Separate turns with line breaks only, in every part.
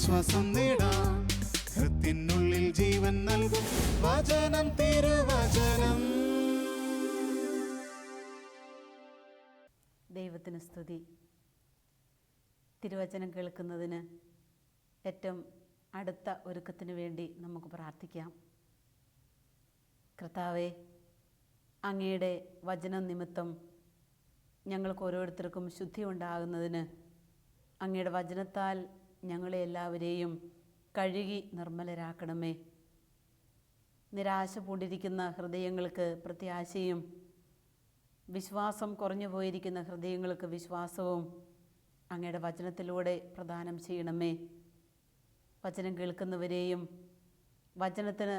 ആശ്വാസം നേടാം. ഹൃത്തിനുള്ളിൽ ജീവൻ നൽകും വചനം, തിരുവചനം.
ദൈവത്തിന് സ്തുതി. തിരുവചനം കേൾക്കുന്നതിന് ഏറ്റവും അടുത്ത ഒരുക്കത്തിന് വേണ്ടി നമുക്ക് പ്രാർത്ഥിക്കാം. കർത്താവേ, അങ്ങയുടെ വചനം നിമിത്തം ഞങ്ങൾക്ക് ഓരോരുത്തർക്കും ശുദ്ധി ഉണ്ടാകുന്നതിന് അങ്ങയുടെ വചനത്താൽ ഞങ്ങളെ എല്ലാവരെയും കഴുകി നിർമ്മലരാക്കണമേ. നിരാശ പൂണ്ടിരിക്കുന്ന ഹൃദയങ്ങൾക്ക് പ്രത്യാശയും, വിശ്വാസം കുറഞ്ഞു പോയിരിക്കുന്ന ഹൃദയങ്ങൾക്ക് വിശ്വാസവും അങ്ങയുടെ വചനത്തിലൂടെ പ്രദാനം ചെയ്യണമേ. വചനം കേൾക്കുന്നവരെയും വചനത്തിന്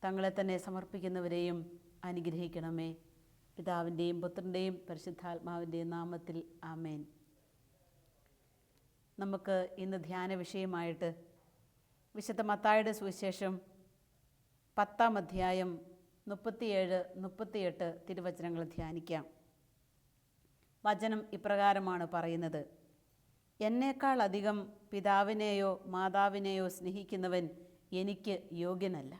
തങ്ങളെ തന്നെ സമർപ്പിക്കുന്നവരെയും അനുഗ്രഹിക്കണമേ. പിതാവിൻ്റെയും പുത്രൻ്റെയും പരിശുദ്ധാത്മാവിൻ്റെയും നാമത്തിൽ ആമേൻ. നമുക്ക് ഇന്ന് ധ്യാന വിഷയമായിട്ട് വിശുദ്ധ മത്തായിയുടെ സുവിശേഷം 10-ാം അധ്യായം 37-38 തിരുവചനങ്ങൾ ധ്യാനിക്കാം. വചനം ഇപ്രകാരമാണ് പറയുന്നത്: എന്നേക്കാൾ അധികം പിതാവിനെയോ മാതാവിനെയോ സ്നേഹിക്കുന്നവൻ എനിക്ക് യോഗ്യനല്ല.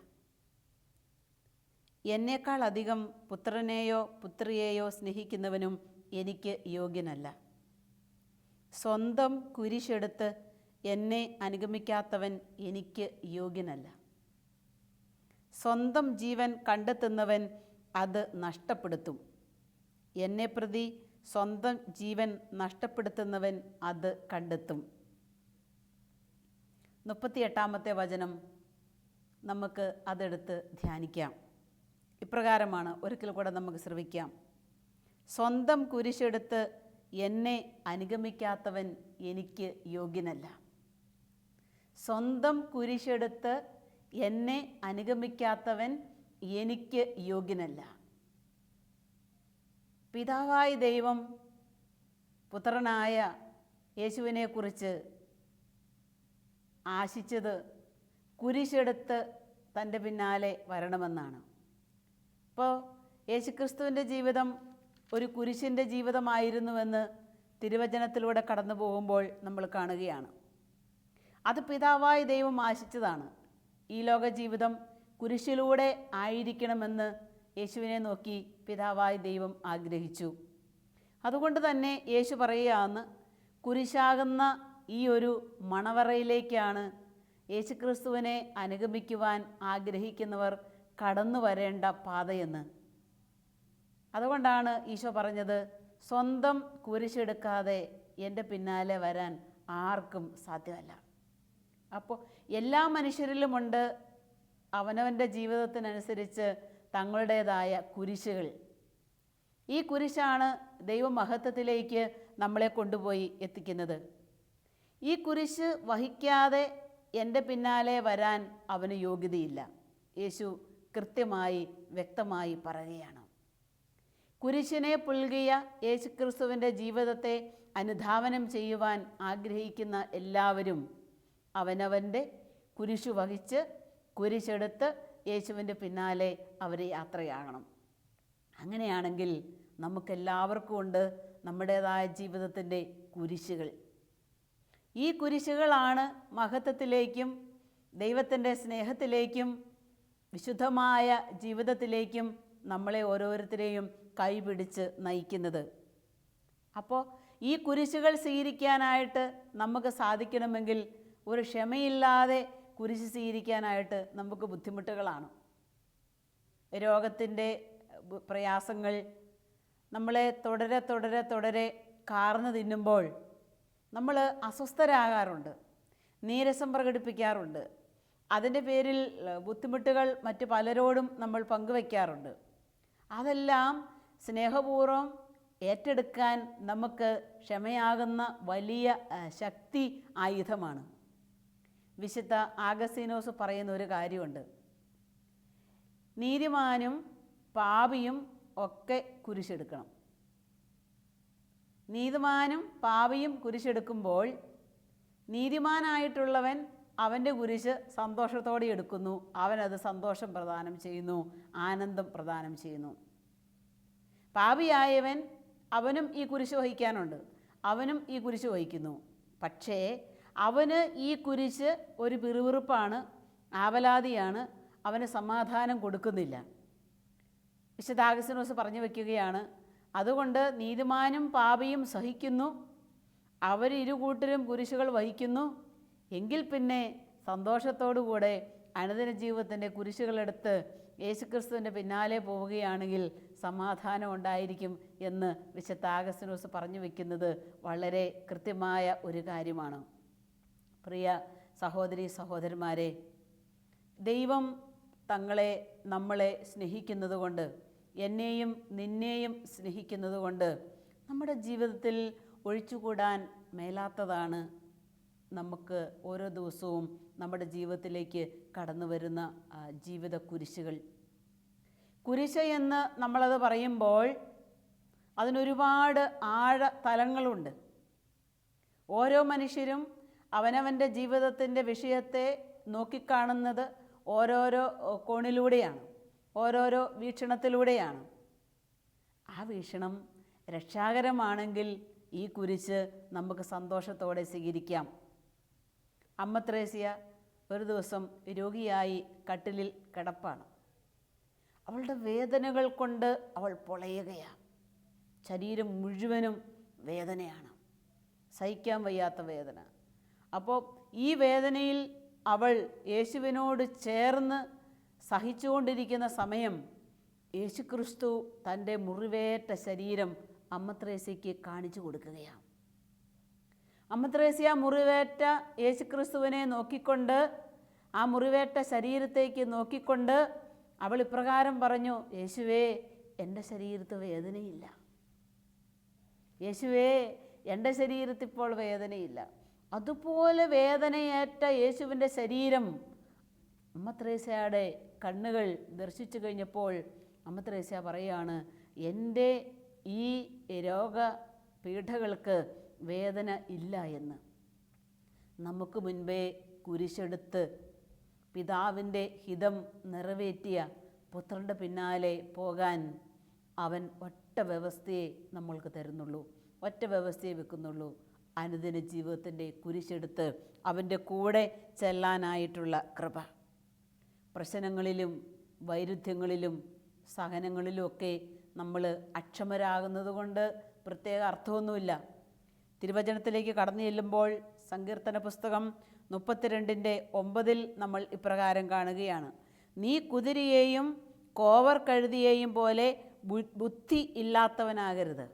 എന്നേക്കാൾ അധികം പുത്രനെയോ പുത്രിയെയോ സ്നേഹിക്കുന്നവനും എനിക്ക് യോഗ്യനല്ല. സ്വന്തം കുരിശെടുത്ത് എന്നെ അനുഗമിക്കാത്തവൻ എനിക്ക് യോഗ്യനല്ല. സ്വന്തം ജീവൻ കണ്ടെത്തുന്നവൻ അത് നഷ്ടപ്പെടുത്തും. എന്നെ പ്രതി സ്വന്തം ജീവൻ നഷ്ടപ്പെടുത്തുന്നവൻ അത് കണ്ടെത്തും. 38-ാമത്തെ വചനം നമുക്ക് അതെടുത്ത് ധ്യാനിക്കാം. ഇപ്രകാരമാണ്, ഒരിക്കൽ കൂടെ നമുക്ക് ശ്രവിക്കാം. സ്വന്തം കുരിശെടുത്ത് എന്നെ അനുഗമിക്കാത്തവൻ എനിക്ക് യോഗ്യനല്ല. സ്വന്തം കുരിശെടുത്ത് എന്നെ അനുഗമിക്കാത്തവൻ എനിക്ക് യോഗ്യനല്ല. പിതാവായ ദൈവം പുത്രനായ യേശുവിനെക്കുറിച്ച് ആശിച്ചത് കുരിശെടുത്ത് തൻ്റെ പിന്നാലെ വരണമെന്നാണ്. അപ്പോൾ യേശുക്രിസ്തുവിൻ്റെ ജീവിതം ഒരു കുരിശിൻ്റെ ജീവിതമായിരുന്നുവെന്ന് തിരുവചനത്തിലൂടെ കടന്നു പോകുമ്പോൾ നമ്മൾ കാണുകയാണ്. അത് പിതാവായ ദൈവം ആശിച്ചതാണ്. ഈ ലോക ജീവിതം കുരിശിലൂടെ ആയിരിക്കണമെന്ന് യേശുവിനെ നോക്കി പിതാവായ ദൈവം ആഗ്രഹിച്ചു. അതുകൊണ്ട് തന്നെ യേശു പറയുകയാണ്, കുരിശാകുന്ന ഈ ഒരു മണവറയിലേക്കാണ് യേശുക്രിസ്തുവിനെ അനുഗമിക്കുവാൻ ആഗ്രഹിക്കുന്നവർ കടന്നു വരേണ്ട പാതയെന്ന്. അതുകൊണ്ടാണ് ഈശോ പറഞ്ഞത്, സ്വന്തം കുരിശെടുക്കാതെ എൻ്റെ പിന്നാലെ വരാൻ ആർക്കും സാധ്യമല്ല. അപ്പോൾ എല്ലാ മനുഷ്യരിലുമുണ്ട് അവനവൻ്റെ ജീവിതത്തിനനുസരിച്ച് തങ്ങളുടേതായ കുരിശുകൾ. ഈ കുരിശാണ് ദൈവമഹത്വത്തിലേക്ക് നമ്മളെ കൊണ്ടുപോയി എത്തിക്കുന്നത്. ഈ കുരിശ് വഹിക്കാതെ എൻ്റെ പിന്നാലെ വരാൻ അവന് യോഗ്യതയില്ല. യേശു കൃത്യമായി വ്യക്തമായി പറയുകയാണ്. കുരിശിനെ പുൽകിയ യേശുക്രിസ്തുവിൻ്റെ ജീവിതത്തെ അനുധാവനം ചെയ്യുവാൻ ആഗ്രഹിക്കുന്ന എല്ലാവരും അവനവൻ്റെ കുരിശു വഹിച്ച് കുരിശെടുത്ത് യേശുവിൻ്റെ പിന്നാലെ അവർ യാത്രയാകണം. അങ്ങനെയാണെങ്കിൽ നമുക്കെല്ലാവർക്കും ഉണ്ട് നമ്മുടേതായ ജീവിതത്തിൻ്റെ കുരിശുകൾ. ഈ കുരിശുകളാണ് മഹത്വത്തിലേക്കും ദൈവത്തിൻ്റെ സ്നേഹത്തിലേക്കും വിശുദ്ധമായ ജീവിതത്തിലേക്കും നമ്മളെ ഓരോരുത്തരെയും കൈപിടിച്ച് നയിക്കുന്നത്. അപ്പോൾ ഈ കുരിശുകൾ സ്വീകരിക്കാനായിട്ട് നമുക്ക് സാധിക്കണമെങ്കിൽ ഒരു ക്ഷമയില്ലാതെ കുരിശ് സ്വീകരിക്കാനായിട്ട് നമുക്ക് ബുദ്ധിമുട്ടുകളാണ്. രോഗത്തിൻ്റെ പ്രയാസങ്ങൾ നമ്മളെ തുടരെ തുടരെ തുടരെ കാർന്നു തിന്നുമ്പോൾ നമ്മൾ അസ്വസ്ഥരാകാറുണ്ട്, നീരസം പ്രകടിപ്പിക്കാറുണ്ട്. അതിൻ്റെ പേരിൽ ബുദ്ധിമുട്ടുകൾ മറ്റു പലരോടും നമ്മൾ പങ്കുവയ്ക്കാറുണ്ട്. അതെല്ലാം സ്നേഹപൂർവ്വം ഏറ്റെടുക്കാൻ നമുക്ക് ക്ഷമയാകുന്ന വലിയ ശക്തി ആയുധമാണ്. വിശുദ്ധ ആഗസ്തീനോസ് പറയുന്ന ഒരു കാര്യമുണ്ട്: നീതിമാനും പാപിയും ഒക്കെ കുരിശെടുക്കണം. നീതിമാനും പാപിയും കുരിശെടുക്കുമ്പോൾ നീതിമാനായിട്ടുള്ളവൻ അവൻ്റെ കുരിശ് സന്തോഷത്തോടെ എടുക്കുന്നു. അവനത് സന്തോഷം പ്രദാനം ചെയ്യുന്നു, ആനന്ദം പ്രദാനം ചെയ്യുന്നു. പാപിയായവൻ അവനും ഈ കുരിശ് വഹിക്കാനുണ്ട്, അവനും ഈ കുരിശ് വഹിക്കുന്നു. പക്ഷേ അവന് ഈ കുരിശ് ഒരു പിറുപിറുപ്പാണ്, ആവലാതിയാണ്, അവന് സമാധാനം കൊടുക്കുന്നില്ല. വിശുദ്ധ അഗസ്തീനോസ് പറഞ്ഞു വയ്ക്കുകയാണ്, അതുകൊണ്ട് നീതിമാനും പാപിയും സഹിക്കുന്നു, അവർ ഇരുകൂട്ടരും കുരിശുകൾ വഹിക്കുന്നു, എങ്കിൽ പിന്നെ സന്തോഷത്തോടുകൂടെ അനുദിന ജീവിതത്തിൻ്റെ കുരിശുകളെടുത്ത് യേശുക്രിസ്തുവിൻ്റെ പിന്നാലെ പോവുകയാണെങ്കിൽ സമാധാനം ഉണ്ടായിരിക്കും എന്ന് വിശുദ്ധ അഗസ്തീനോസ് പറഞ്ഞു വയ്ക്കുന്നത് വളരെ കൃത്യമായ ഒരു കാര്യമാണ്. പ്രിയ സഹോദരീ സഹോദരന്മാരെ, ദൈവം നമ്മളെ സ്നേഹിക്കുന്നതുകൊണ്ട്, എന്നെയും നിന്നെയും സ്നേഹിക്കുന്നതുകൊണ്ട് നമ്മുടെ ജീവിതത്തിൽ ഒഴിച്ചുകൂടാൻ മേലാത്തതാണ് നമുക്ക് ഓരോ ദിവസവും നമ്മുടെ ജീവിതത്തിലേക്ക് കടന്നു വരുന്ന ജീവിത കുരിശുകൾ. കുരിശ് എന്ന് നമ്മളത് പറയുമ്പോൾ അതിനൊരുപാട് തലങ്ങളുണ്ട്. ഓരോ മനുഷ്യരും അവനവൻ്റെ ജീവിതത്തിൻ്റെ വിഷയത്തെ നോക്കിക്കാണുന്നത് ഓരോരോ കോണിലൂടെയാണ്, ഓരോരോ വീക്ഷണത്തിലൂടെയാണ്. ആ വീക്ഷണം രക്ഷാകരമാണെങ്കിൽ ഈ കുരിശ് നമുക്ക് സന്തോഷത്തോടെ സ്വീകരിക്കാം. അമ്മ ത്രേസ്യ ഒരു ദിവസം രോഗിയായി കട്ടിലിൽ കിടപ്പാണ്. അവളുടെ വേദനകൾ കൊണ്ട് അവൾ പൊളയുകയാണ്. ശരീരം മുഴുവനും വേദനയാണ്, സഹിക്കാൻ വയ്യാത്ത വേദന. അപ്പോൾ ഈ വേദനയിൽ അവൾ യേശുവിനോട് ചേർന്ന് സഹിച്ചുകൊണ്ടിരിക്കുന്ന സമയം യേശുക്രിസ്തു തൻ്റെ മുറിവേറ്റ ശരീരം അമ്മ ത്രേസ്യയ്ക്ക് കാണിച്ചു കൊടുക്കുകയാണ്. അമ്മ ത്രേസ്യ മുറിവേറ്റ യേശുക്രിസ്തുവിനെ നോക്കിക്കൊണ്ട്, ആ മുറിവേറ്റ ശരീരത്തേക്ക് നോക്കിക്കൊണ്ട് അവൾ ഇപ്രകാരം പറഞ്ഞു, യേശുവേ, എൻ്റെ ശരീരത്ത് വേദനയില്ല. യേശുവേ, എൻ്റെ ശരീരത്തിൽ ഇപ്പോൾ വേദനയില്ല. അതുപോലെ വേദനയേറ്റ യേശുവിൻ്റെ ശരീരം അമ്മ ത്രേസ്യയുടെ കണ്ണുകൾ ദർശിച്ചു കഴിഞ്ഞപ്പോൾ അമ്മ ത്രേസ്യ പറയാണ്, എൻ്റെ ഈ രോഗപീഠകൾക്ക് വേദന ഇല്ല എന്ന്. നമുക്ക് മുൻപേ കുരിശെടുത്ത് പിതാവിൻ്റെ ഹിതം നിറവേറ്റിയ പുത്രൻ്റെ പിന്നാലെ പോകാൻ അവൻ ഒറ്റ വ്യവസ്ഥയെ നമ്മൾക്ക് തരുന്നുള്ളൂ, ഒറ്റ വ്യവസ്ഥയെ വെക്കുന്നുള്ളൂ. അനുദിന ജീവിതത്തിൻ്റെ കുരിശെടുത്ത് അവൻ്റെ കൂടെ ചെല്ലാനായിട്ടുള്ള കൃപ. പ്രശ്നങ്ങളിലും വൈരുദ്ധ്യങ്ങളിലും സഹനങ്ങളിലുമൊക്കെ നമ്മൾ അക്ഷമരാകുന്നത് കൊണ്ട് പ്രത്യേക അർത്ഥമൊന്നുമില്ല. തിരുവചനത്തിലേക്ക് കടന്നു ചെല്ലുമ്പോൾ സങ്കീർത്തന പുസ്തകം 32:9 നമ്മൾ ഇപ്രകാരം കാണുകയാണ്, നീ കുതിരയെയും കോവർ കഴുതിയെയും പോലെ ബുദ്ധി ഇല്ലാത്തവനാകരുത്.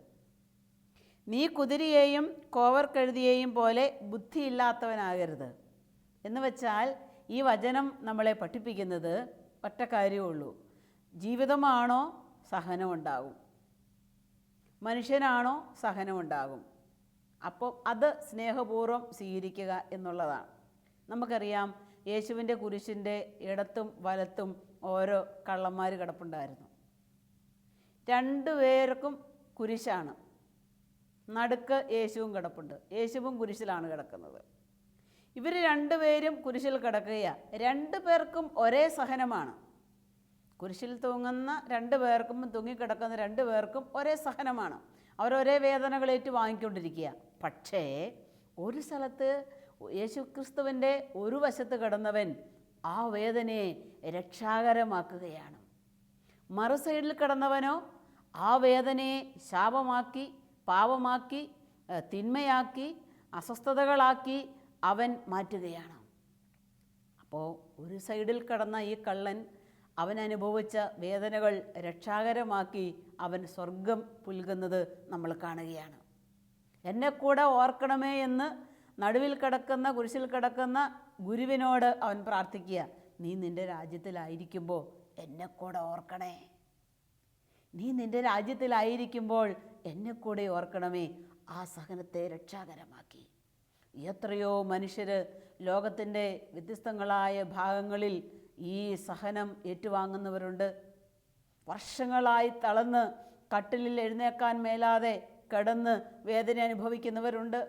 നീ കുതിരയെയും കോവർ കഴുതിയെയും പോലെ ബുദ്ധി ഇല്ലാത്തവനാകരുത് എന്ന് വെച്ചാൽ ഈ വചനം നമ്മളെ പഠിപ്പിക്കുന്നത് ഒറ്റ കാര്യമേ ഉള്ളൂ. ജീവിതമാണോ സഹനമുണ്ടാകും, മനുഷ്യനാണോ സഹനമുണ്ടാകും. അപ്പോൾ അത് സ്നേഹപൂർവ്വം സ്വീകരിക്കുക എന്നുള്ളതാണ്. നമുക്കറിയാം, യേശുവിൻ്റെ കുരിശിൻ്റെ ഇടത്തും വലത്തും ഓരോ കള്ളന്മാർ കിടപ്പുണ്ടായിരുന്നു. രണ്ടുപേർക്കും കുരിശാണ്, നടുക്ക് യേശുവും കിടപ്പുണ്ട്. യേശുവും കുരിശിലാണ് കിടക്കുന്നത്. ഇവർ രണ്ടുപേരും കുരിശിൽ കിടക്കുകയാണ്. രണ്ടു പേർക്കും ഒരേ സഹനമാണ്. കുരിശിൽ തൂങ്ങുന്ന രണ്ടു പേർക്കും തൂങ്ങിക്കിടക്കുന്ന രണ്ടു പേർക്കും ഒരേ സഹനമാണ്. അവരൊരേ വേദനകൾ ഏറ്റു വാങ്ങിക്കൊണ്ടിരിക്കുക. പക്ഷേ ഒരു സ്ഥലത്ത് യേശുക്രിസ്തുവിൻ്റെ ഒരു വശത്ത് കിടന്നവൻ ആ വേദനയെ രക്ഷാകരമാക്കുകയാണ്. മറു സൈഡിൽ കിടന്നവനോ ആ വേദനയെ ശാപമാക്കി, പാപമാക്കി, തിന്മയാക്കി, അസ്വസ്ഥതകളാക്കി അവൻ മാറ്റുകയാണ്. അപ്പോൾ ഒരു സൈഡിൽ കിടന്ന ഈ കള്ളൻ അവൻ അനുഭവിച്ച വേദനകൾ രക്ഷാകരമാക്കി അവൻ സ്വർഗം പുൽകുന്നത് നമ്മൾ കാണുകയാണ്. എന്നെ കൂടെ ഓർക്കണമേ എന്ന് നടുവിൽ കിടക്കുന്ന, കുരിശിൽ കിടക്കുന്ന ഗുരുവിനോട് അവൻ പ്രാർത്ഥിക്കുക, നീ നിൻ്റെ രാജ്യത്തിലായിരിക്കുമ്പോൾ എന്നെ കൂടെ ഓർക്കണേ, നീ നിൻ്റെ രാജ്യത്തിലായിരിക്കുമ്പോൾ എന്നെ കൂടെ ഓർക്കണമേ. ആ സഹനത്തെ രക്ഷാകരമാക്കി. എത്രയോ മനുഷ്യർ ലോകത്തിൻ്റെ വ്യത്യസ്തങ്ങളായ ഭാഗങ്ങളിൽ ഈ സഹനം ഏറ്റുവാങ്ങുന്നവരുണ്ട്. വർഷങ്ങളായി തളർന്ന് കട്ടിലിൽ എഴുന്നേക്കാൻ മേലാതെ കിടന്ന് വേദന അനുഭവിക്കുന്നവരുണ്ട്.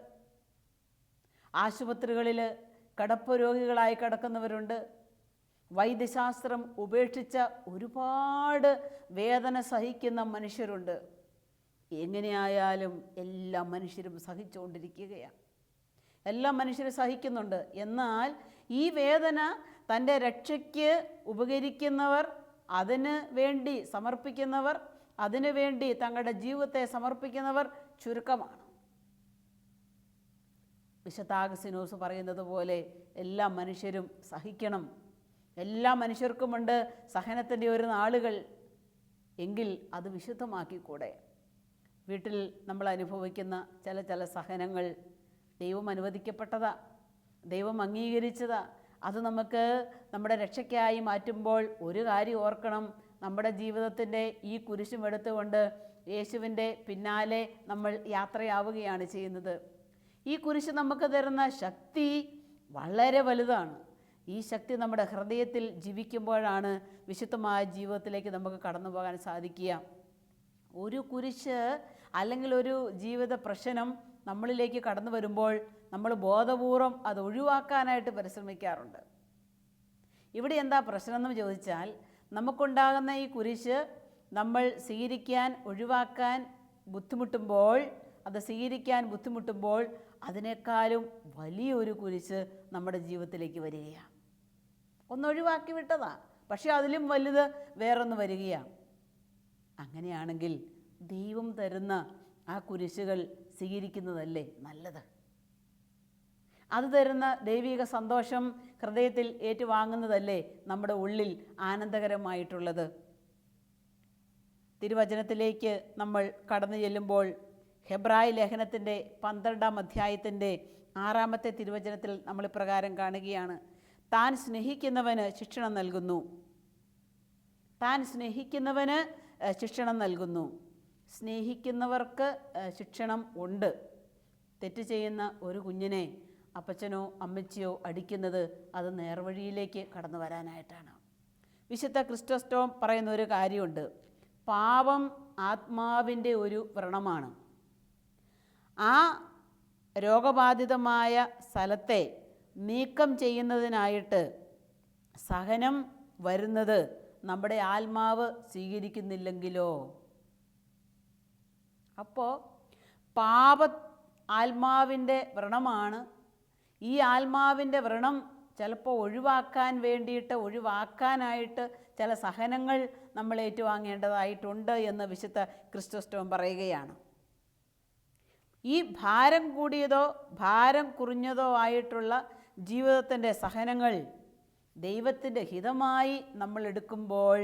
ആശുപത്രികളിൽ കിടപ്പ് രോഗികളായി കിടക്കുന്നവരുണ്ട്. വൈദ്യശാസ്ത്രം ഉപേക്ഷിച്ച ഒരുപാട് വേദന സഹിക്കുന്ന മനുഷ്യരുണ്ട്. എങ്ങനെയായാലും എല്ലാ മനുഷ്യരും സഹിച്ചുകൊണ്ടിരിക്കുകയാണ്. എല്ലാ മനുഷ്യരും സഹിക്കുന്നുണ്ട്. എന്നാൽ ഈ വേദന തൻ്റെ രക്ഷയ്ക്ക് ഉപകരിക്കുന്നവർ, അതിന് വേണ്ടി സമർപ്പിക്കുന്നവർ, അതിനു വേണ്ടി തങ്ങളുടെ ജീവിതത്തെ സമർപ്പിക്കുന്നവർ ചുരുക്കമാണ്. വിശുദ്ധ അഗസ്തീനോസ് പറയുന്നത് പോലെ എല്ലാ മനുഷ്യരും സഹിക്കണം. എല്ലാ മനുഷ്യർക്കുമുണ്ട് സഹനത്തിൻ്റെ ഒരു നാളുകൾ. എങ്കിൽ അത് വിശുദ്ധമാക്കിക്കൂടെ? വീട്ടിൽ നമ്മൾ അനുഭവിക്കുന്ന ചില സഹനങ്ങൾ ദൈവം അനുവദിക്കപ്പെട്ടതാ, ദൈവം അംഗീകരിച്ചതാ. അത് നമുക്ക് നമ്മുടെ രക്ഷയ്ക്കായി മാറ്റുമ്പോൾ ഒരു കാര്യം ഓർക്കണം, നമ്മുടെ ജീവിതത്തിൻ്റെ ഈ കുരിശും എടുത്തുകൊണ്ട് യേശുവിൻ്റെ പിന്നാലെ നമ്മൾ യാത്രയാവുകയാണ് ചെയ്യുന്നത്. ഈ കുരിശ് നമുക്ക് തരുന്ന ശക്തി വളരെ വലുതാണ്. ഈ ശക്തി നമ്മുടെ ഹൃദയത്തിൽ ജീവിക്കുമ്പോഴാണ് വിശുദ്ധമായ ജീവിതത്തിലേക്ക് നമുക്ക് കടന്നു പോകാൻ സാധിക്കുക. ഒരു കുരിശ് അല്ലെങ്കിൽ ഒരു ജീവിത പ്രശ്നം നമ്മളിലേക്ക് കടന്നു വരുമ്പോൾ നമ്മൾ ബോധപൂർവം അത് ഒഴിവാക്കാനായിട്ട് പരിശ്രമിക്കാറുണ്ട്. ഇവിടെ എന്താ പ്രശ്നം എന്ന് ചോദിച്ചാൽ, നമുക്കുണ്ടാകുന്ന ഈ കുരിശ് നമ്മൾ സ്വീകരിക്കാൻ, ഒഴിവാക്കാൻ ബുദ്ധിമുട്ടുമ്പോൾ, അത് സ്വീകരിക്കാൻ ബുദ്ധിമുട്ടുമ്പോൾ അതിനേക്കാളും വലിയൊരു കുരിശ് നമ്മുടെ ജീവിതത്തിലേക്ക് വരികയാണ്. ഒന്നൊഴിവാക്കി വിട്ടതാ, പക്ഷെ അതിലും വലുത് വേറൊന്ന് വരികയാണ്. അങ്ങനെയാണെങ്കിൽ ദൈവം തരുന്ന ആ കുരിശുകൾ സ്വീകരിക്കുന്നതല്ലേ നല്ലത്? അത് തരുന്ന ദൈവിക സന്തോഷം ഹൃദയത്തിൽ ഏറ്റുവാങ്ങുന്നതല്ലേ നമ്മുടെ ഉള്ളിൽ ആനന്ദകരമായിട്ടുള്ളത്? തിരുവചനത്തിലേക്ക് നമ്മൾ കടന്നു ചെല്ലുമ്പോൾ ഹെബ്രായ ലേഖനത്തിൻ്റെ 12-ാം അധ്യായത്തിൻ്റെ 6-ാമത്തെ തിരുവചനത്തിൽ നമ്മൾ ഇപ്രകാരം കാണുകയാണ്: താൻ സ്നേഹിക്കുന്നവന് ശിക്ഷണം നൽകുന്നു. താൻ സ്നേഹിക്കുന്നവന് ശിക്ഷണം നൽകുന്നു. സ്നേഹിക്കുന്നവർക്ക് ശിക്ഷണം ഉണ്ട്. തെറ്റ് ചെയ്യുന്ന ഒരു കുഞ്ഞിനെ അപ്പച്ചനോ അമ്മച്ചിയോ അടിക്കുന്നത് അത് നേർവഴിയിലേക്ക് കടന്നു വരാനായിട്ടാണ്. വിശുദ്ധ ക്രിസ്റ്റോസ്റ്റോം പറയുന്ന ഒരു കാര്യമുണ്ട്: പാപം ആത്മാവിൻ്റെ ഒരു വ്രണമാണ്. ആ രോഗബാധിതമായ സ്ഥലത്തെ നീക്കം ചെയ്യുന്നതിനായിട്ട് സഹനം വരുന്നത് നമ്മുടെ ആത്മാവ് സ്വീകരിക്കുന്നില്ലെങ്കിലോ? അപ്പോൾ ആത്മാവിൻ്റെ വ്രണമാണ്. ഈ ആത്മാവിൻ്റെ വ്രണം ചിലപ്പോൾ ഒഴിവാക്കാനായിട്ട് ചില സഹനങ്ങൾ നമ്മൾ ഏറ്റുവാങ്ങേണ്ടതായിട്ടുണ്ട് എന്ന് വിശുദ്ധ ക്രിസ്റ്റോസ്റ്റോം പറയുകയാണ്. ഈ ഭാരം കൂടിയതോ ഭാരം കുറഞ്ഞതോ ആയിട്ടുള്ള ജീവിതത്തിൻ്റെ സഹനങ്ങൾ ദൈവത്തിൻ്റെ ഹിതമായി നമ്മൾ എടുക്കുമ്പോൾ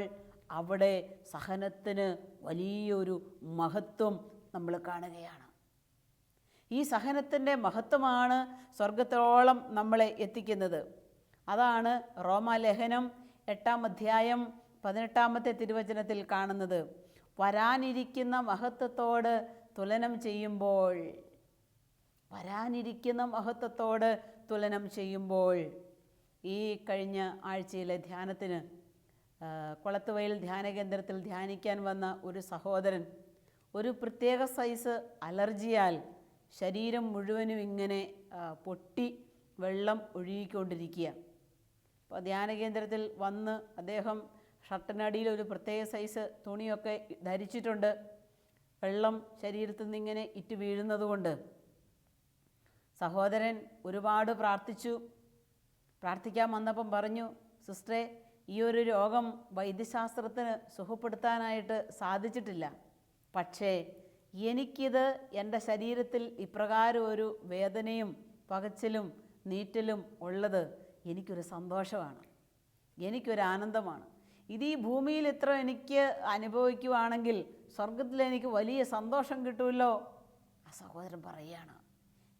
അവിടെ സഹനത്തിന് വലിയൊരു മഹത്വം നമ്മൾ കാണുകയാണ്. ഈ സഹനത്തിൻ്റെ മഹത്വമാണ് സ്വർഗത്തോളം നമ്മളെ എത്തിക്കുന്നത്. അതാണ് റോമാലേഖനം 8-ാം അധ്യായം 18-ാമത്തെ തിരുവചനത്തിൽ കാണുന്നത്. വരാനിരിക്കുന്ന മഹത്വത്തോട് തുലനം ചെയ്യുമ്പോൾ ഈ കഴിഞ്ഞ ആഴ്ചയിലെ ധ്യാനത്തിന് കൊളത്തുവയൽ ധ്യാനകേന്ദ്രത്തിൽ ധ്യാനിക്കാൻ വന്ന ഒരു സഹോദരൻ ഒരു പ്രത്യേക സൈസ് അലർജിയാൽ ശരീരം മുഴുവനും ഇങ്ങനെ പൊട്ടി വെള്ളം ഒഴുകിക്കൊണ്ടിരിക്കുക. അപ്പോൾ ധ്യാനകേന്ദ്രത്തിൽ വന്ന് അദ്ദേഹം ഷർട്ടിനടിയിൽ ഒരു പ്രത്യേക സൈസ് തുണിയൊക്കെ ധരിച്ചിട്ടുണ്ട്. വെള്ളം ശരീരത്തിൽ നിന്നിങ്ങനെ ഇറ്റ് വീഴുന്നത് കൊണ്ട് സഹോദരൻ ഒരുപാട് പ്രാർത്ഥിക്കാൻ വന്നപ്പം പറഞ്ഞു, സിസ്റ്ററെ, ഈ ഒരു രോഗം വൈദ്യശാസ്ത്രത്തിന് സുഖപ്പെടുത്താനായിട്ട് സാധിച്ചിട്ടില്ല. പക്ഷേ എനിക്കിത് എൻ്റെ ശരീരത്തിൽ ഇപ്രകാരം ഒരു വേദനയും പകച്ചിലും നീറ്റലും ഉള്ളത് എനിക്കൊരു സന്തോഷമാണ്, എനിക്കൊരു ആനന്ദമാണ്. ഇത് ഈ ഭൂമിയിൽ ഇത്ര എനിക്ക് അനുഭവിക്കുവാണെങ്കിൽ സ്വർഗത്തിൽ എനിക്ക് വലിയ സന്തോഷം കിട്ടുമല്ലോ. ആ സഹോദരൻ പറയുകയാണ്,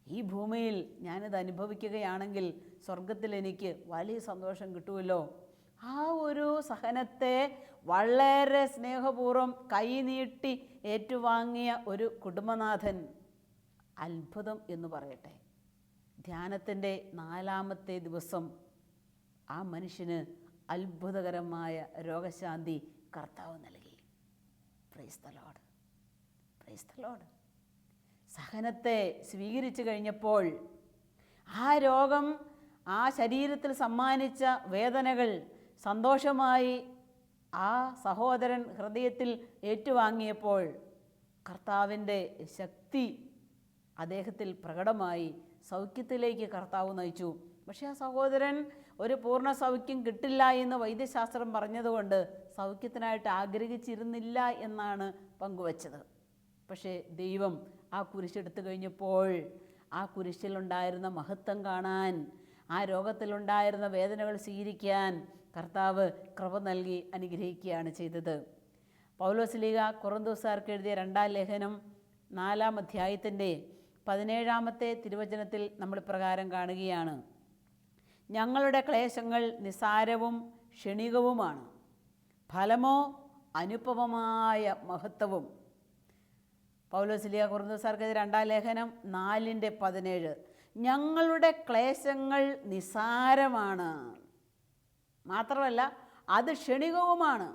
ഈ ഭൂമിയിൽ ഞാനിത് അനുഭവിക്കുകയാണെങ്കിൽ സ്വർഗത്തിൽ എനിക്ക് വലിയ സന്തോഷം കിട്ടുമല്ലോ. ആ ഒരു സഹനത്തെ വളരെ സ്നേഹപൂർവ്വം കൈനീട്ടി ഏറ്റുവാങ്ങിയ ഒരു കുടുംബനാഥൻ. അത്ഭുതം എന്ന് പറയട്ടെ, ധ്യാനത്തിൻ്റെ 4-ാമത്തെ ദിവസം ആ മനുഷ്യന് അത്ഭുതകരമായ രോഗശാന്തി കർത്താവ് നൽകി. Praise the lord, praise the lord. സഹനത്തെ സ്വീകരിച്ചു കഴിഞ്ഞപ്പോൾ ആ രോഗം, ആ ശരീരത്തിൽ സമ്മാനിച്ച വേദനകൾ സന്തോഷമായി ആ സഹോദരൻ ഹൃദയത്തിൽ ഏറ്റുവാങ്ങിയപ്പോൾ കർത്താവിൻ്റെ ശക്തി അദ്ദേഹത്തിൽ പ്രകടമായി. സൗഖ്യത്തിലേക്ക് കർത്താവ് നയിച്ചു. പക്ഷേ ആ സഹോദരൻ ഒരു പൂർണ്ണ സൗഖ്യം കിട്ടില്ല എന്ന് വൈദ്യശാസ്ത്രം പറഞ്ഞതുകൊണ്ട് സൗഖ്യത്തിനായിട്ട് ആഗ്രഹിച്ചിരുന്നില്ല എന്നാണ് പങ്കുവച്ചത്. പക്ഷേ ദൈവം ആ കുരിശെടുത്തു കഴിഞ്ഞപ്പോൾ ആ കുരിശിലുണ്ടായിരുന്ന മഹത്വം കാണാൻ, ആ രോഗത്തിലുണ്ടായിരുന്ന വേദനകൾ സ്വീകരിക്കാൻ കർത്താവ് കൃപ നൽകി അനുഗ്രഹിക്കുകയാണ് ചെയ്തത്. പൗലോസ്ലീഹ കൊറിന്തോസ്യർക്ക് എഴുതിയ 2-ാം ലേഖനം 4-ാം അധ്യായത്തിൻ്റെ 17-ാമത്തെ തിരുവചനത്തിൽ നമ്മൾ പ്രകാരം കാണുകയാണ്: ഞങ്ങളുടെ ക്ലേശങ്ങൾ നിസാരവും ക്ഷണികവുമാണ്, ഫലമോ അനുപമമായ മഹത്വവും. പൗലോസ്ലീഹ കൊറിന്തോസ്യർക്ക് 2-ാം ലേഖനം 4:17. ഞങ്ങളുടെ ക്ലേശങ്ങൾ നിസാരമാണ്, മാത്രമല്ല അത് ക്ഷണികവുമാണ്.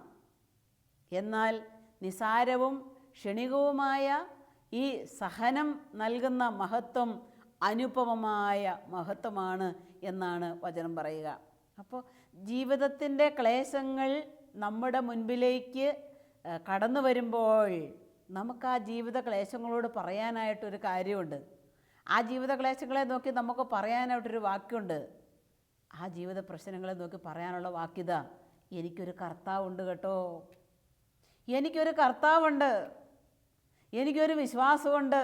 എന്നാൽ നിസാരവും ക്ഷണികവുമായ ഈ സഹനം നൽകുന്ന മഹത്വം അനുപമമായ മഹത്വമാണ് എന്നാണ് വചനം പറയുക. അപ്പോൾ ജീവിതത്തിൻ്റെ ക്ലേശങ്ങൾ നമ്മുടെ മുൻപിലേക്ക് കടന്നു വരുമ്പോൾ നമുക്ക് ആ ജീവിത ക്ലേശങ്ങളോട് പറയാനായിട്ടൊരു കാര്യമുണ്ട്. ആ ജീവിത ക്ലേശങ്ങളെ നോക്കി നമുക്ക് പറയാനായിട്ടൊരു വാക്കുണ്ട്. ആ ജീവിത പ്രശ്നങ്ങളെ നോക്കി പറയാനുള്ള വാക്കിതാ: എനിക്കൊരു കർത്താവുണ്ട് കേട്ടോ, എനിക്കൊരു കർത്താവുണ്ട്, എനിക്കൊരു വിശ്വാസമുണ്ട്,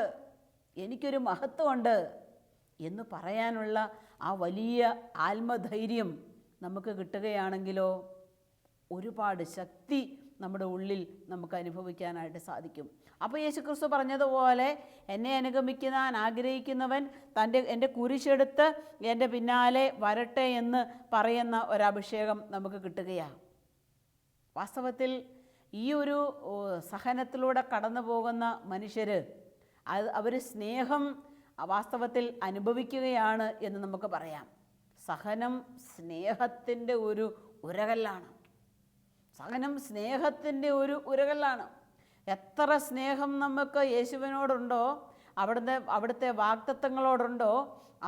എനിക്കൊരു മഹത്വമുണ്ട് എന്ന് പറയാനുള്ള ആ വലിയ ആത്മധൈര്യം നമുക്ക് കിട്ടുകയാണെങ്കിലോ ഒരുപാട് ശക്തി നമ്മുടെ ഉള്ളിൽ നമുക്ക് അനുഭവിക്കാനായിട്ട് സാധിക്കും. അപ്പോൾ യേശുക്രിസ്തു പറഞ്ഞതുപോലെ എന്നെ അനുഗമിക്കാൻ ആഗ്രഹിക്കുന്നവൻ എൻ്റെ കുരിശെടുത്ത് എൻ്റെ പിന്നാലെ വരട്ടെ എന്ന് പറയുന്ന ഒരഭിഷേകം നമുക്ക് കിട്ടുകയാണ്. വാസ്തവത്തിൽ ഈ ഒരു സഹനത്തിലൂടെ കടന്നു പോകുന്ന മനുഷ്യർ അവർ സ്നേഹം വാസ്തവത്തിൽ അനുഭവിക്കുകയാണ് എന്ന് നമുക്ക് പറയാം. സഹനം സ്നേഹത്തിൻ്റെ ഒരു ഉരകല്ലാണ്. സഹനം സ്നേഹത്തിൻ്റെ ഒരു ഉരകല്ലാണ്. എത്ര സ്നേഹം നമുക്ക് യേശുവിനോടുണ്ടോ, അവിടുത്തെ വാഗ്ദത്തങ്ങളോടുണ്ടോ,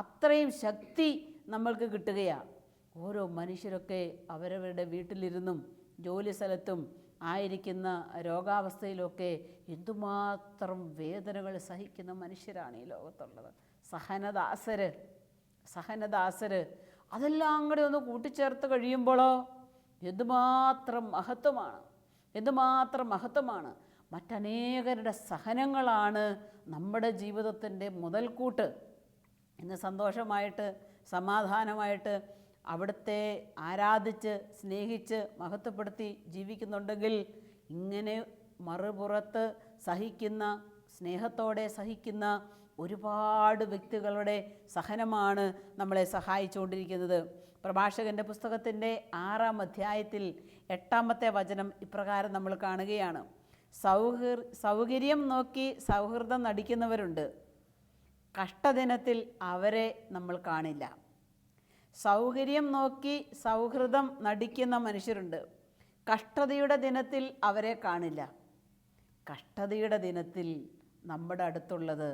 അത്രയും ശക്തി നമ്മൾക്ക് കിട്ടുകയാണ്. ഓരോ മനുഷ്യരൊക്കെ അവരവരുടെ വീട്ടിലിരുന്നും ജോലി സ്ഥലത്തും ആയിരിക്കുന്ന രോഗാവസ്ഥയിലൊക്കെ എന്തുമാത്രം വേദനകൾ സഹിക്കുന്ന മനുഷ്യരാണ് ഈ ലോകത്തുള്ളത്. സഹനദാസര് അതെല്ലാം കൂടെ ഒന്ന് കൂട്ടിച്ചേർത്ത് കഴിയുമ്പോഴോ എന്തുമാത്രം മഹത്വമാണ്. മറ്റനേകരുടെ സഹനങ്ങളാണ് നമ്മുടെ ജീവിതത്തിൻ്റെ മുതൽക്കൂട്ട്. ഇന്ന് സന്തോഷമായിട്ട് സമാധാനമായിട്ട് അവിടുത്തെ ആരാധിച്ച് സ്നേഹിച്ച് മഹത്വപ്പെടുത്തി ജീവിക്കുന്നുണ്ടെങ്കിൽ ഇങ്ങനെ മറുപുറത്ത് സ്നേഹത്തോടെ സഹിക്കുന്ന ഒരുപാട് വ്യക്തികളുടെ സഹനമാണ് നമ്മളെ സഹായിച്ചുകൊണ്ടിരിക്കുന്നത്. പ്രഭാഷകൻ്റെ പുസ്തകത്തിൻ്റെ 6-ാം അധ്യായത്തിൽ 8-ാമത്തെ വചനം ഇപ്രകാരം നമ്മൾ കാണുകയാണ്: സൗകര്യം നോക്കി സൗഹൃദം നടിക്കുന്നവരുണ്ട്, കഷ്ടദിനത്തിൽ അവരെ നമ്മൾ കാണില്ല. സൗകര്യം നോക്കി സൗഹൃദം നടിക്കുന്ന മനുഷ്യരുണ്ട്, കഷ്ടതയുടെ ദിനത്തിൽ അവരെ കാണില്ല. കഷ്ടതയുടെ ദിനത്തിൽ നമ്മുടെ അടുത്തുള്ളത്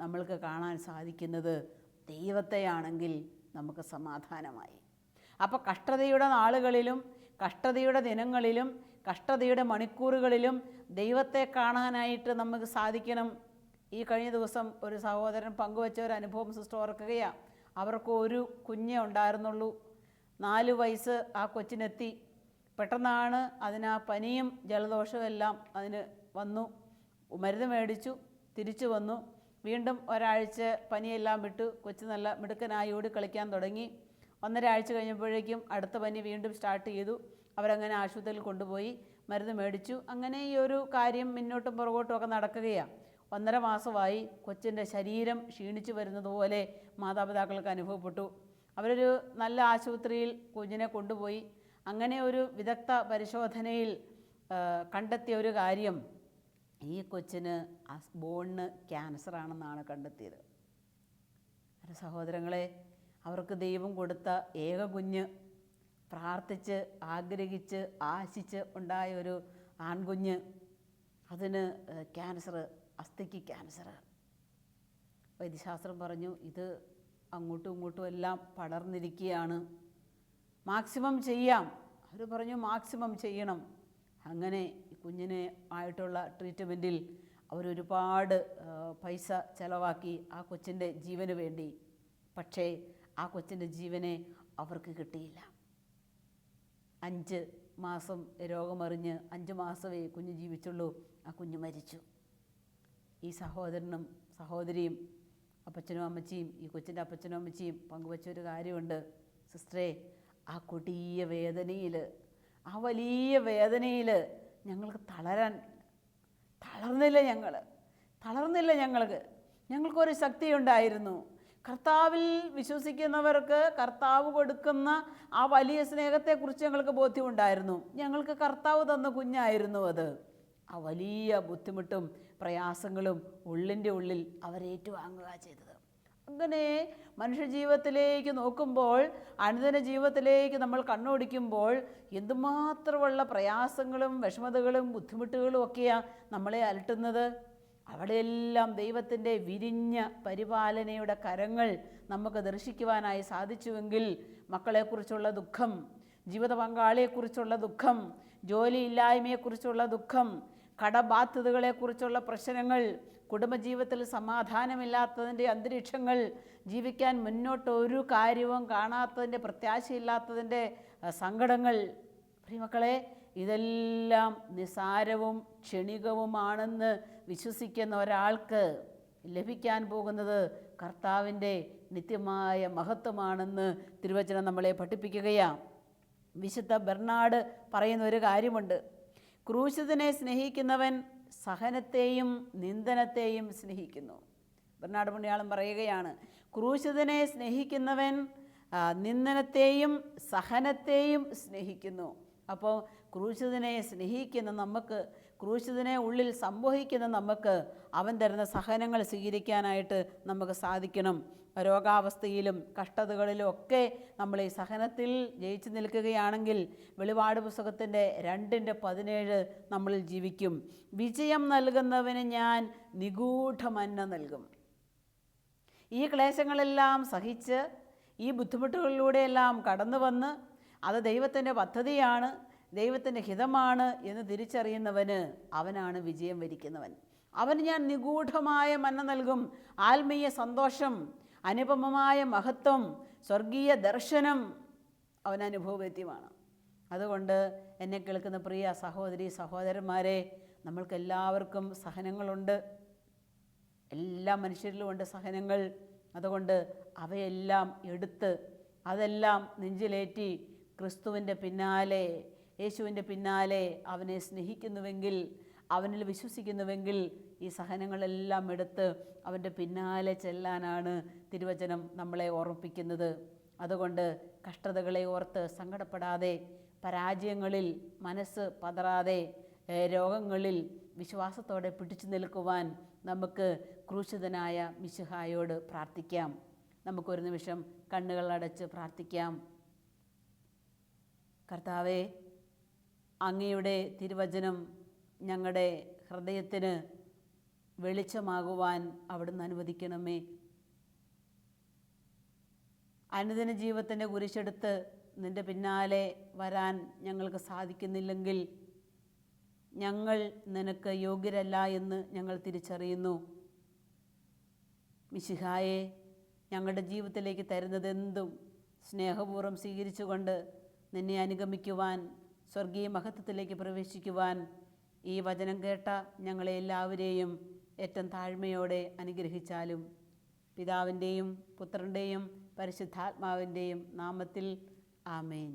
നമ്മൾക്ക് കാണാൻ സാധിക്കുന്നത് ദൈവത്തെയാണെങ്കിൽ നമുക്ക് സമാധാനമായി. അപ്പോൾ കഷ്ടതയുടെ നാളുകളിലും കഷ്ടതയുടെ ദിനങ്ങളിലും കഷ്ടതയുടെ മണിക്കൂറുകളിലും ദൈവത്തെ കാണാനായിട്ട് നമുക്ക് സാധിക്കണം. ഈ കഴിഞ്ഞ ദിവസം ഒരു സഹോദരൻ പങ്കുവച്ച ഒരു അനുഭവം സിസ്റ്റർ ഓർക്കുകയാണ്. അവർക്ക് ഒരു കുഞ്ഞേ ഉണ്ടായിരുന്നുള്ളൂ. 4 വയസ്സ് ആ കൊച്ചിനെത്തി. പെട്ടെന്നാണ് അതിന് ആ പനിയും ജലദോഷവും എല്ലാം അതിന് വന്നു. മരുന്ന് മേടിച്ചു, തിരിച്ചു വന്നു. വീണ്ടും ഒരാഴ്ച പനിയെല്ലാം വിട്ടു. കൊച്ച് നല്ല മിടുക്കനായി ഓടി കളിക്കാൻ തുടങ്ങി. 1.5 ആഴ്ച കഴിഞ്ഞപ്പോഴേക്കും അടുത്ത പനി വീണ്ടും സ്റ്റാർട്ട് ചെയ്തു. അവരങ്ങനെ ആശുപത്രിയിൽ കൊണ്ടുപോയി മരുന്ന് മേടിച്ചു. അങ്ങനെ ഈ ഒരു കാര്യം മുന്നോട്ടും പുറകോട്ടും ഒക്കെ നടക്കുകയാണ്. 1.5 മാസമായി. കൊച്ചിൻ്റെ ശരീരം ക്ഷീണിച്ചു വരുന്നത് പോലെ മാതാപിതാക്കൾക്ക് അനുഭവപ്പെട്ടു. അവരൊരു നല്ല ആശുപത്രിയിൽ കുഞ്ഞിനെ കൊണ്ടുപോയി. അങ്ങനെ ഒരു വിദഗ്ധ പരിശോധനയിൽ കണ്ടെത്തിയ ഒരു കാര്യം, ഈ കൊച്ചിന് ബോണിന് ക്യാൻസറാണെന്നാണ് കണ്ടെത്തിയത്. എൻ്റെ സഹോദരങ്ങളെ, അവർക്ക് ദൈവം കൊടുത്ത ഏക കുഞ്ഞ്, പ്രാർത്ഥിച്ച് ആഗ്രഹിച്ച് ആശിച്ച് ഉണ്ടായ ഒരു ആൺകുഞ്ഞ്, അതിന് ക്യാൻസർ, അസ്ഥിക്ക് ക്യാൻസർ. വൈദ്യശാസ്ത്രം പറഞ്ഞു ഇത് അങ്ങോട്ടും ഇങ്ങോട്ടും എല്ലാം പടർന്നിരിക്കുകയാണ്, മാക്സിമം ചെയ്യാം. അവർ പറഞ്ഞു മാക്സിമം ചെയ്യണം. അങ്ങനെ കുഞ്ഞിനെ ആയിട്ടുള്ള ട്രീറ്റ്മെൻറ്റിൽ അവരൊരുപാട് പൈസ ചിലവാക്കി ആ കൊച്ചിൻ്റെ ജീവന് വേണ്ടി. പക്ഷേ ആ കൊച്ചിൻ്റെ ജീവനെ അവർക്ക് കിട്ടിയില്ല. 5 മാസം രോഗമറിഞ്ഞ് 5 മാസമേ കുഞ്ഞ് ജീവിച്ചുള്ളൂ. ആ കുഞ്ഞ് മരിച്ചു. ഈ സഹോദരനും സഹോദരിയും അപ്പച്ചനും അമ്മച്ചിയും ഈ കൊച്ചിൻ്റെ അപ്പച്ചനും അമ്മച്ചിയും പങ്കുവച്ചൊരു കാര്യമുണ്ട്. സിസ്റ്ററെ, ആ കൊടിയ വേദനയിൽ, ആ വലിയ വേദനയിൽ ഞങ്ങൾക്ക് തളർന്നില്ല. ഞങ്ങൾക്കൊരു ശക്തിയുണ്ടായിരുന്നു. കർത്താവിൽ വിശ്വസിക്കുന്നവർക്ക് കർത്താവ് കൊടുക്കുന്ന ആ വലിയ സ്നേഹത്തെക്കുറിച്ച് ഞങ്ങൾക്ക് ബോധ്യമുണ്ടായിരുന്നു. ഞങ്ങൾക്ക് കർത്താവ് തന്ന കുഞ്ഞായിരുന്നു അത്. ആ വലിയ ബുദ്ധിമുട്ടും പ്രയാസങ്ങളും ഉള്ളിൻ്റെ ഉള്ളിൽ അവരേറ്റുവാങ്ങുക ചെയ്തത്. അങ്ങനെ മനുഷ്യജീവിതത്തിലേക്ക് നോക്കുമ്പോൾ, അനുദിന ജീവിതത്തിലേക്ക് നമ്മൾ കണ്ണോടിക്കുമ്പോൾ എന്തുമാത്രമുള്ള പ്രയാസങ്ങളും വിഷമതകളും ബുദ്ധിമുട്ടുകളും ഒക്കെയാണ് നമ്മളെ അലട്ടുന്നത്. അവിടെയെല്ലാം ദൈവത്തിൻ്റെ വിരിഞ്ഞ പരിപാലനയുടെ കരങ്ങൾ നമുക്ക് ദർശിക്കുവാനായി സാധിച്ചുവെങ്കിൽ മക്കളെക്കുറിച്ചുള്ള ദുഃഖം, ജീവിത പങ്കാളിയെക്കുറിച്ചുള്ള ദുഃഖം, ജോലിയില്ലായ്മയെക്കുറിച്ചുള്ള ദുഃഖം, കടബാധ്യതകളെക്കുറിച്ചുള്ള പ്രശ്നങ്ങൾ, കുടുംബജീവിതത്തിൽ സമാധാനമില്ലാത്തതിൻ്റെ അന്തരീക്ഷങ്ങൾ, ജീവിക്കാൻ മുന്നോട്ട് ഒരു കാര്യവും കാണാത്തതിൻ്റെ, പ്രത്യാശയില്ലാത്തതിൻ്റെ സങ്കടങ്ങൾ, പ്രിയമക്കളെ, ഇതെല്ലാം നിസാരവും ക്ഷണികവുമാണെന്ന് വിശ്വസിക്കുന്ന ഒരാൾക്ക് ലഭിക്കാൻ പോകുന്നത് കർത്താവിൻ്റെ നിത്യമായ മഹത്വമാണെന്ന് തിരുവചനം നമ്മളെ പഠിപ്പിക്കുകയാണ്. വിശുദ്ധ ബെർണാഡ് പറയുന്ന ഒരു കാര്യമുണ്ട്. ക്രൂശിതനെ സ്നേഹിക്കുന്നവൻ സഹനത്തെയും നിന്ദനത്തെയും സ്നേഹിക്കുന്നു. ബെർണാഡ് പുണ്യാളൻ പറയുകയാണ്, ക്രൂശിതനെ സ്നേഹിക്കുന്നവൻ നിന്ദനത്തെയും സഹനത്തെയും സ്നേഹിക്കുന്നു. അപ്പോൾ ക്രൂശിതനെ സ്നേഹിക്കുന്ന നമുക്ക്, ക്രൂശിതനെ ഉള്ളിൽ സംവഹിക്കുന്ന നമുക്ക് അവൻ തരുന്ന സഹനങ്ങൾ സ്വീകരിക്കാനായിട്ട് നമുക്ക് സാധിക്കണം. രോഗാവസ്ഥയിലും കഷ്ടതകളിലും ഒക്കെ നമ്മൾ ഈ സഹനത്തിൽ ജയിച്ചു നിൽക്കുകയാണെങ്കിൽ വെളിപാട് പുസ്തകത്തിൻ്റെ 2:17 നമ്മളിൽ ജീവിക്കും. വിജയം നൽകുന്നവന് ഞാൻ നിഗൂഢമന്ന നൽകും. ഈ ക്ലേശങ്ങളെല്ലാം സഹിച്ച് ഈ ബുദ്ധിമുട്ടുകളിലൂടെയെല്ലാം കടന്നു വന്ന് അത് ദൈവത്തിൻ്റെ പദ്ധതിയാണ്, ദൈവത്തിൻ്റെ ഹിതമാണ് എന്ന് തിരിച്ചറിയുന്നവന് അവനാണ് വിജയം വരിക്കുന്നവൻ. അവന് ഞാൻ നിഗൂഢമായ മന്ന നൽകും. ആത്മീയ സന്തോഷം, അനുപമമായ മഹത്വം, സ്വർഗീയ ദർശനം അവൻ അനുഭവവേദ്യമാണ്. അതുകൊണ്ട് എന്നെ കേൾക്കുന്ന പ്രിയ സഹോദരി സഹോദരന്മാരെ, നമ്മൾക്കെല്ലാവർക്കും സഹനങ്ങളുണ്ട്. എല്ലാ മനുഷ്യരിലുമുണ്ട് സഹനങ്ങൾ. അതുകൊണ്ട് അവയെല്ലാം എടുത്ത് അതെല്ലാം നെഞ്ചിലേറ്റി ക്രിസ്തുവിൻ്റെ പിന്നാലെ, യേശുവിൻ്റെ പിന്നാലെ അവനെ സ്നേഹിക്കുന്നുവെങ്കിൽ, അവനിൽ വിശ്വസിക്കുന്നുവെങ്കിൽ ഈ സഹനങ്ങളെല്ലാം എടുത്ത് അവൻ്റെ പിന്നാലെ ചെല്ലാനാണ് തിരുവചനം നമ്മളെ ഓർമ്മിപ്പിക്കുന്നത്. അതുകൊണ്ട് കഷ്ടതകളെ ഓർത്ത് സങ്കടപ്പെടാതെ, പരാജയങ്ങളിൽ മനസ്സ് പതറാതെ, രോഗങ്ങളിൽ വിശ്വാസത്തോടെ പിടിച്ചു നിൽക്കുവാൻ നമുക്ക് ക്രൂശിതനായ മിശിഹായോട് പ്രാർത്ഥിക്കാം. നമുക്കൊരു നിമിഷം കണ്ണുകളടച്ച് പ്രാർത്ഥിക്കാം. കർത്താവേ, അങ്ങയുടെ തിരുവചനം ഞങ്ങളുടെ ഹൃദയത്തിന് വെളിച്ചമാകുവാൻ അവിടുന്ന് അനുവദിക്കണമേ. അനുദിന ജീവിതത്തിൻ്റെ കുരിശെടുത്ത് നിൻ്റെ പിന്നാലെ വരാൻ ഞങ്ങൾക്ക് സാധിക്കുന്നില്ലെങ്കിൽ ഞങ്ങൾ നിനക്ക് യോഗ്യരല്ല എന്ന് ഞങ്ങൾ തിരിച്ചറിയുന്നു. മിശിഹായെ, ഞങ്ങളുടെ ജീവിതത്തിലേക്ക് തരുന്നതെന്തും സ്നേഹപൂർവ്വം സ്വീകരിച്ചുകൊണ്ട് നിന്നെ അനുഗമിക്കുവാൻ, സ്വർഗീയ മഹത്വത്തിലേക്ക് പ്രവേശിക്കുവാൻ ഈ വചനം കേട്ട ഞങ്ങളെ എല്ലാവരെയും ഏറ്റവും താഴ്മയോടെ അനുഗ്രഹിച്ചാലും. പിതാവിൻ്റെയും പുത്രൻ്റെയും പരിശുദ്ധാത്മാവിൻ്റെയും നാമത്തിൽ ആമേൻ.